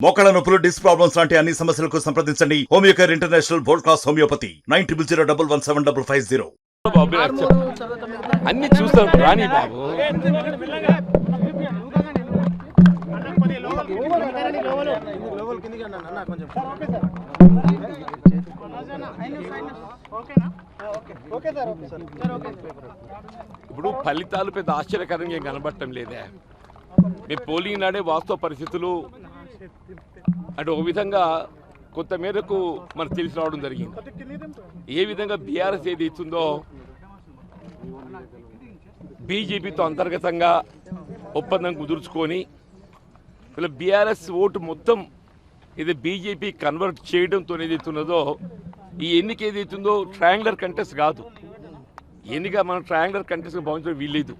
మోకాళ్ళ నొప్పులు, disc problems లాంటి అన్ని సమస్యలకు సంప్రదించండి homeo care international world class homeopathy 9001175550. అన్ని చూస్తారు రాణి బాబు. ఇప్పుడు ఫలితాలు పెద్ద ఆశ్చర్యకరంగా ఏం కనబడటం లేదే. మేము పోలింగ్ నాడే వాస్తవ పరిస్థితులు అంటే ఒక విధంగా కొంత మేరకు మనకు తెలిసి రావడం జరిగింది. ఏ విధంగా బీఆర్ఎస్ ఏది ఇస్తుందో బీజేపీతో అంతర్గతంగా ఒప్పందం కుదుర్చుకొని ఇలా బీఆర్ఎస్ ఓటు మొత్తం ఇది బీజేపీ కన్వర్ట్ చేయడంతో ఏదైతున్నదో ఈ ఎన్నిక ఏదైతుందో ట్రయాంగులర్ కంటెస్ట్ కాదు. ఎన్నిక మనం ట్రయాంగులర్ కంటెస్ట్ భావించడం వీల్లేదు.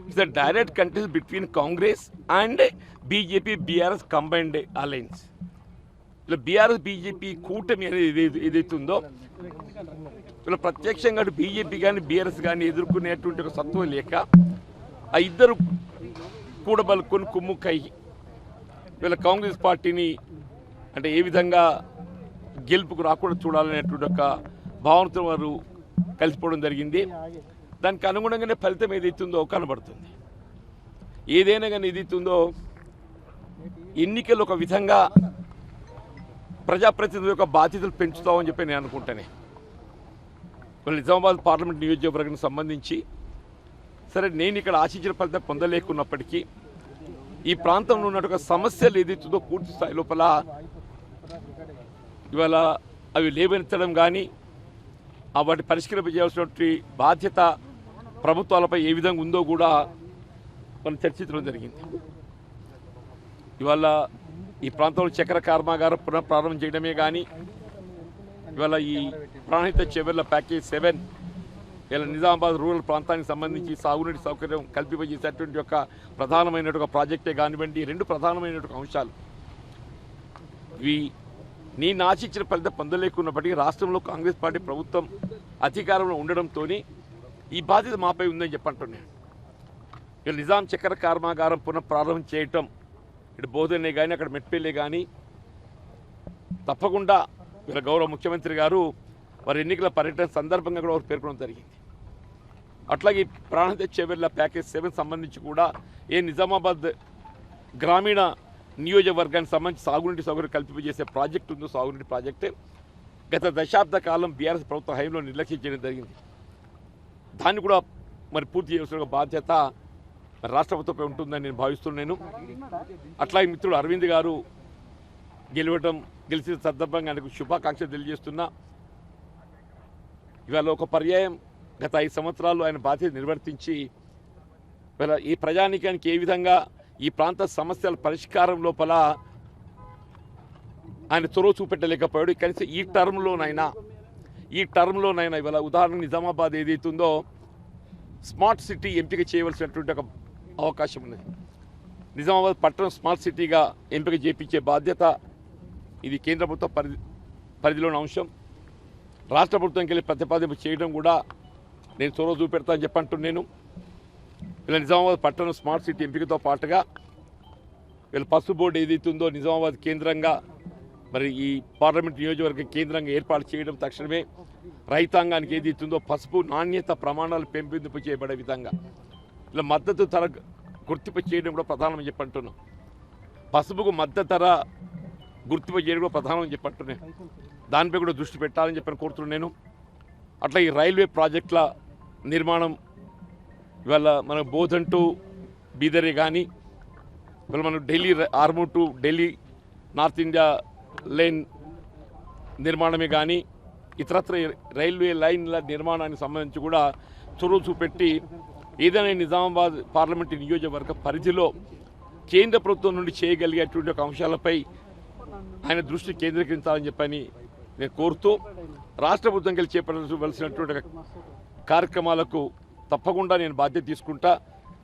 It's the direct contest between Congress and BJP BRS combined alliance. ఇలా బీఆర్ఎస్ బీజేపీ కూటమి అనేది ఏదైతుందో ఇలా ప్రత్యక్షంగా బీజేపీ కానీ బీఆర్ఎస్ కానీ ఎదుర్కొనేటువంటి ఒక సత్వం లేక ఆ ఇద్దరు కూడబలుకొని కుమ్ముక్కై వీళ్ళ కాంగ్రెస్ పార్టీని అంటే ఏ విధంగా గెలుపుకు రాకుండా చూడాలనేటువంటి ఒక భావనతో వారు కలిసిపోవడం జరిగింది. దానికి అనుగుణంగానే ఫలితం ఏదైతుందో కనబడుతుంది. ఏదైనా కానీ ఏదైతుందో ఎన్నికలు ఒక విధంగా ప్రజాప్రతినిధుల యొక్క బాధ్యతలు పెంచుతామని చెప్పి నేను అనుకుంటానే. నిజామాబాద్ పార్లమెంట్ నియోజకవర్గానికి సంబంధించి సరే నేను ఇక్కడ ఆశించిన ఫలితం పొందలేకున్నప్పటికీ ఈ ప్రాంతంలో ఉన్నటువంటి సమస్యలు ఏదైతుందో పూర్తి స్థాయి లోపల ఇవాళ అవి లేవనెత్తడం కానీ వాటి పరిష్కరింపజేయాల్సినటువంటి బాధ్యత ప్రభుత్వాలపై ఏ విధంగా ఉందో కూడా మనం చర్చించడం జరిగింది. ఇవాళ ఈ ప్రాంతంలో చక్కెర కర్మాగారం పునఃప్రారంభం చేయడమే కానీ ఇవాళ ఈ ప్రాణహిత చెవెర్ల ప్యాకేజ్ 7 ఇలా నిజామాబాద్ రూరల్ ప్రాంతానికి సంబంధించి సాగునీటి సౌకర్యం కల్పింపజేసేటువంటి ఒక ప్రధానమైనటువంటి ప్రాజెక్టే కానివ్వండి. రెండు ప్రధానమైనటువంటి అంశాలు ఇవి నేను ఆశించిన ఫలితం పొందలేకున్నప్పటికీ రాష్ట్రంలో కాంగ్రెస్ పార్టీ ప్రభుత్వం అధికారంలో ఉండడంతో ఈ బాధ్యత మాపై ఉందని చెప్పంటున్నాను. ఇలా నిజాం చక్కెర కర్మాగారం పునఃప్రారంభం చేయటం ఇటు బోధనే కానీ అక్కడ మెట్పల్లి కానీ తప్పకుండా వీళ్ళ గౌరవ ముఖ్యమంత్రి గారు వారి ఎన్నికల పర్యటన సందర్భంగా కూడా వారు పేర్కొనడం జరిగింది. అట్లాగే ప్రాణహిత చెవెర్ల ప్యాకేజ్ 7 సంబంధించి కూడా నిజామాబాద్ గ్రామీణ నియోజకవర్గానికి సంబంధించి సాగునీటి సౌకర్యం కల్పింపజేసే ప్రాజెక్టు ఉందో సాగునీటి ప్రాజెక్టే గత దశాబ్ద కాలం బీఆర్ఎస్ ప్రభుత్వ హయాంలో నిర్లక్ష్యం చేయడం జరిగింది. దాన్ని కూడా మరి పూర్తి చేయాల్సిన బాధ్యత మరి రాష్ట్ర ప్రభుత్వంపై ఉంటుందని నేను భావిస్తున్నాను. అట్లాగే మిత్రుడు అరవింద్ గారు గెలిచిన సందర్భంగా ఆయనకు శుభాకాంక్షలు తెలియజేస్తున్నా. ఇవాళ ఒక పర్యాయం గత 5 సంవత్సరాలు ఆయన బాధ్యత నిర్వర్తించి ఇవాళ ఈ ప్రజానీకానికి ఏ విధంగా ఈ ప్రాంత సమస్యల పరిష్కారం లోపల ఆయన చొరవ చూపెట్టలేకపోయాడు. కనీసం ఈ టర్మ్లోనైనా ఇవాళ ఉదాహరణ నిజామాబాద్ ఏదైతుందో స్మార్ట్ సిటీ ఎంపిక చేయవలసినటువంటి ఒక అవకాశం ఉన్నది. నిజామాబాద్ పట్టణం స్మార్ట్ సిటీగా ఎంపిక చేయించే బాధ్యత ఇది కేంద్ర ప్రభుత్వ పరిధిలోని అంశం. రాష్ట్ర ప్రభుత్వంకి వెళ్ళి ప్రతిపాదింపు చేయడం కూడా నేను చొరవ చూపెడతానని చెప్పంటున్నాను. ఇలా నిజామాబాద్ పట్టణం స్మార్ట్ సిటీ ఎంపికతో పాటుగా వీళ్ళ పసుపు బోర్డు ఏదైతుందో నిజామాబాద్ కేంద్రంగా మరి ఈ పార్లమెంట్ నియోజకవర్గ కేంద్రంగా ఏర్పాటు చేయడం తక్షణమే రైతాంగానికి ఏదైతుందో పసుపు నాణ్యత ప్రమాణాలు పెంపొందింపు చేయబడే విధంగా ఇలా మద్దతు ధర గుర్తింపు చేయడం కూడా ప్రధానమని చెప్పంటున్నాం. పసుపుకు మద్దతు ధర గుర్తింపు చేయడం కూడా ప్రధానమని చెప్పంటున్నాను. దానిపై కూడా దృష్టి పెట్టాలని చెప్పని కోరుతున్నాను. అట్లా ఈ రైల్వే ప్రాజెక్టుల నిర్మాణం ఇవాళ మన బోధన్ టు బీదరే కానీ ఇవాళ మనం Delhi Armoor to Delhi north India line నిర్మాణమే కానీ ఇతరత్ర రైల్వే లైన్ల నిర్మాణానికి సంబంధించి కూడా చొరవ చూపెట్టి ఏదైనా నిజామాబాద్ పార్లమెంటు నియోజకవర్గ పరిధిలో కేంద్ర ప్రభుత్వం నుండి చేయగలిగేటువంటి ఒక అంశాలపై ఆయన దృష్టి కేంద్రీకరించాలని చెప్పని నేను కోరుతూ రాష్ట్ర ప్రభుత్వం కలిసి చేపట్టవలసినటువంటి కార్యక్రమాలకు తప్పకుండా నేను బాధ్యత తీసుకుంటా.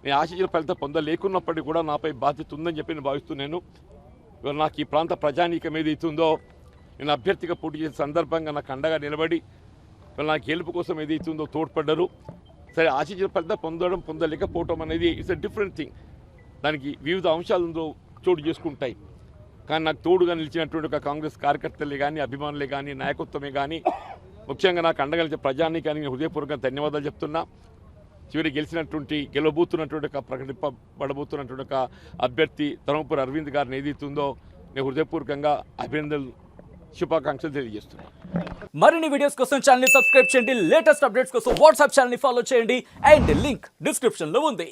నేను ఆశించిన ఫలితం పొందలేకున్నప్పటికీ కూడా నాపై బాధ్యత ఉందని చెప్పి నేను భావిస్తున్నాను. ఇవాళ నాకు ఈ ప్రాంత ప్రజానీకం ఏదైతుందో నేను అభ్యర్థిగా పోటీ చేసే సందర్భంగా నాకు అండగా నిలబడి ఇవాళ నా గెలుపు కోసం ఏదైతుందో తోడ్పడ్డారు. సరే ఆశించిన ఫలితం పొందలేకపోవటం అనేది ఇట్స్ ఎ డిఫరెంట్ థింగ్. దానికి వివిధ అంశాలు చోటు చేసుకుంటాయి. కానీ నాకు తోడుగా నిలిచినటువంటి ఒక కాంగ్రెస్ కార్యకర్తలే కానీ అభిమానులే కానీ నాయకత్వమే కానీ ముఖ్యంగా నాకు అండగా నిలిచే ప్రజానీకానికి నేను హృదయపూర్వకంగా ధన్యవాదాలు చెప్తున్నా. చివరి గెలవబోతున్నటువంటి ఒక ప్రకటింపబడబోతున్నటువంటి ఒక అభ్యర్థి ధర్మపురి అరవింద్ గారిని ఏదైతుందో నేను హృదయపూర్వకంగా అభినందనలు శుభాకాంక్షలు తెలియజేస్తున్నాను. మరిన్ని వీడియోస్ కోసం ఛానల్ ని సబ్స్క్రైబ్ చేయండి. లేటెస్ట్ అప్డేట్స్ కోసం వాట్సాప్ ఛానల్ ని ఫాలో చేయండి. అండ్ లింక్ డిస్క్రిప్షన్ లో ఉంది.